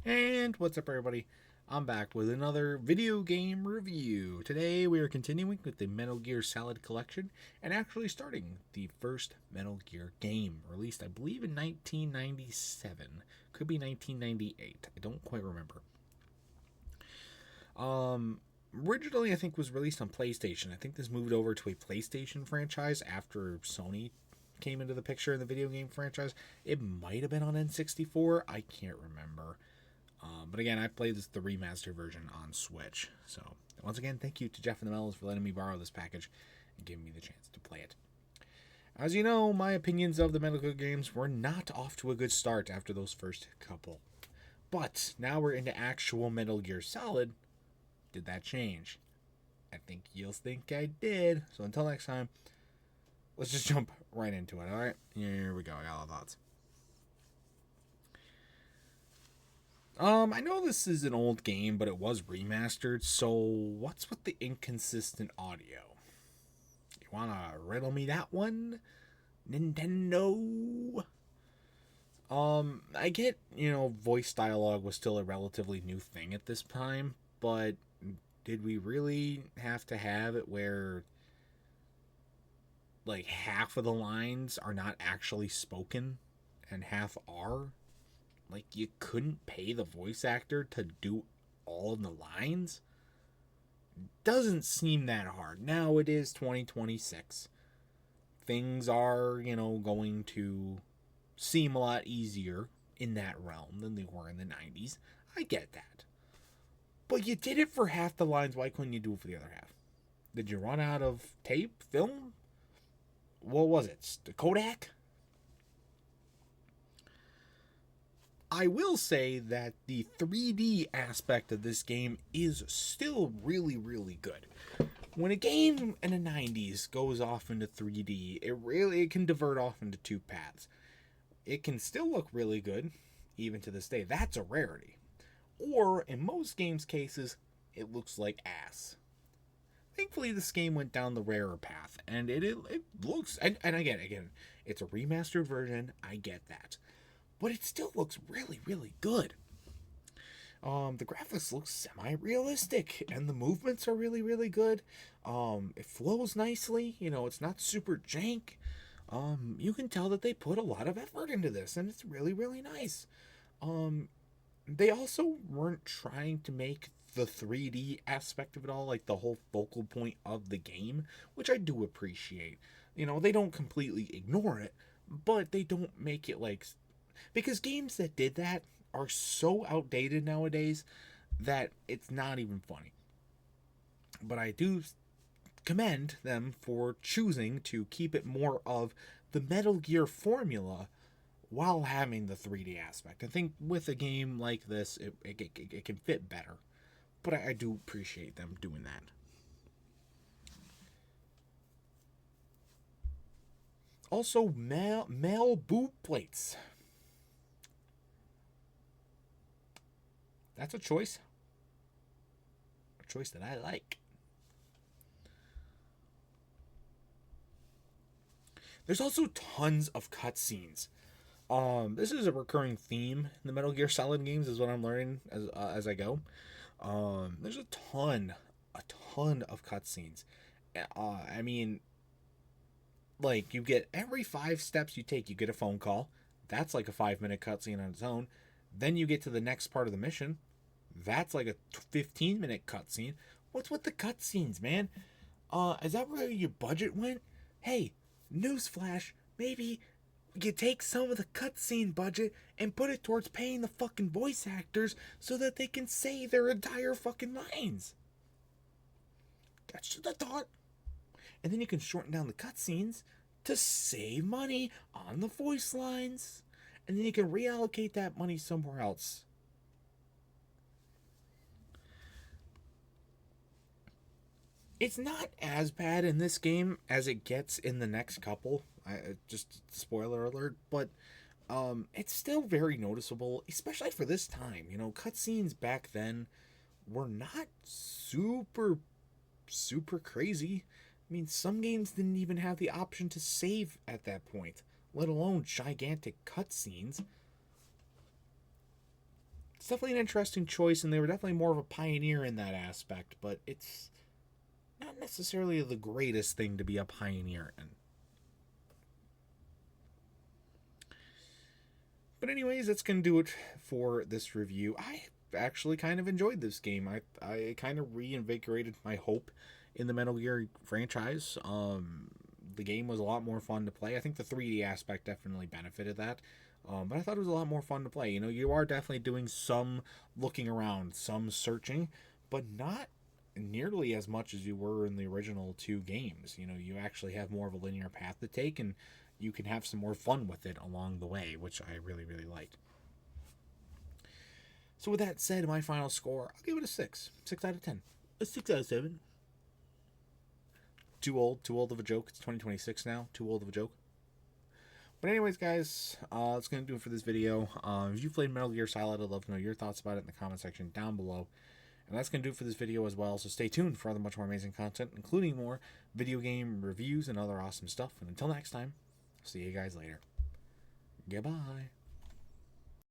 And what's up, everybody? I'm back with another video game review. Today we are continuing with the Metal Gear Solid collection and actually starting the first Metal Gear game, released I believe in 1997. Could be 1998. I don't quite remember. Originally I think was released on PlayStation. I think this moved over to a PlayStation franchise after Sony came into the picture in the video game franchise. It might have been on N64. I can't remember. But again, I played the remastered version on Switch. So, once again, thank you to Jeffofthemellows for letting me borrow this package and giving me the chance to play it. As you know, my opinions of the Metal Gear games were not off to a good start after those first couple. But now we're into actual Metal Gear Solid. Did that change? I think you'll think I did. So until next time, let's just jump right into it, alright? Here we go, I got all the thoughts. I know this is an old game, but it was remastered, so what's with the inconsistent audio? You wanna riddle me that one? Nintendo? I get, voice dialogue was still a relatively new thing at this time, but did we really have to have it where, like, half of the lines are not actually spoken and half are? Like, you couldn't pay the voice actor to do all the lines? Doesn't seem that hard. Now it is 2026. Things are, going to seem a lot easier in that realm than they were in the 90s. I get that. But you did it for half the lines. Why couldn't you do it for the other half? Did you run out of tape? Film? What was it? The Kodak? I will say that the 3D aspect of this game is still really, really good. When a game in the 90s goes off into 3D, it can divert off into two paths. It can still look really good, even to this day. That's a rarity. Or, in most games' cases, it looks like ass. Thankfully, this game went down the rarer path, and it looks... And again, it's a remastered version, I get that. But it still looks really, really good. The graphics look semi-realistic, and the movements are really, really good. It flows nicely. It's not super jank. You can tell that they put a lot of effort into this, and it's really, really nice. They also weren't trying to make the 3D aspect of it all like the whole focal point of the game, which I do appreciate. They don't completely ignore it, but they don't make it like... Because games that did that are so outdated nowadays that it's not even funny. But I do commend them for choosing to keep it more of the Metal Gear formula while having the 3D aspect. I think with a game like this, it can fit better. But I do appreciate them doing that. Also, male boob plates. That's a choice. A choice that I like. There's also tons of cutscenes. This is a recurring theme in the Metal Gear Solid games, is what I'm learning as I go. There's a ton of cutscenes. I mean, like, you get every 5 steps you take, you get a phone call. That's like a 5-minute cutscene on its own. Then you get to the next part of the mission. That's like a 15-minute cutscene. What's with the cutscenes, man? Is that where your budget went? Hey, newsflash, maybe you take some of the cutscene budget and put it towards paying the fucking voice actors so that they can say their entire fucking lines. That's just a thought. And then you can shorten down the cutscenes to save money on the voice lines. And then you can reallocate that money somewhere else. It's not as bad in this game as it gets in the next couple. Just spoiler alert, but it's still very noticeable, especially for this time. Cutscenes back then were not super crazy. I mean, some games didn't even have the option to save at that point, let alone gigantic cutscenes. it's definitely an interesting choice, and they were definitely more of a pioneer in that aspect, but it's not necessarily the greatest thing to be a pioneer in. But anyways, that's going to do it for this review. I actually kind of enjoyed this game. I kind of reinvigorated my hope in the Metal Gear franchise. The game was a lot more fun to play. I think the 3D aspect definitely benefited that. But I thought it was a lot more fun to play. You know, you are definitely doing some looking around, some searching, but not nearly as much as you were in the original 2 games. You know, you actually have more of a linear path to take, and you can have some more fun with it along the way, which I really, really liked. So with that said, my final score, I'll give it a 6. 6 out of 10. A 6 out of 7. Too old of a joke. It's 2026 now. Too old of a joke. But anyways, guys, that's going to do it for this video. If you've played Metal Gear Solid, I'd love to know your thoughts about it in the comment section down below. And that's going to do it for this video as well. So stay tuned for other much more amazing content, including more video game reviews and other awesome stuff. And until next time, see you guys later. Goodbye.